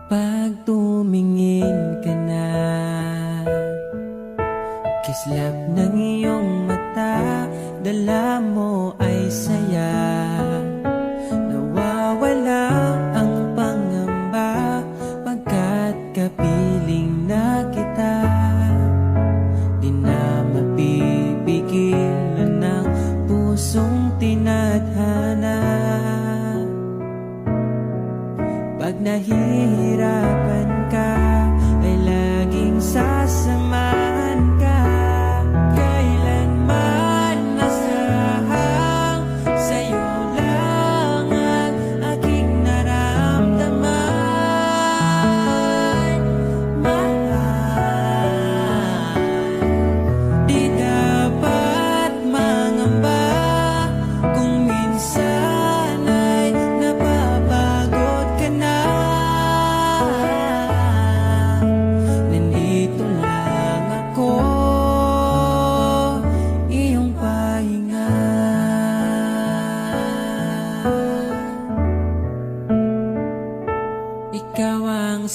Pag tumingin ka na, kislap ng iyong mata, dala mo ay saya. Nawawala ang pangamba pagkat kapiling na kita. Di na mapipigilan ng pusong tinadhana. Pag nahihirapan ka, ay laging sasamahan ka. Kailanman masahang sa'yo lang ang aking naramdaman. Mahal, di dapat mangamba kung minsan ay napapagod ka na. Nandito lang ako, iyong pahinga. Ikaw ang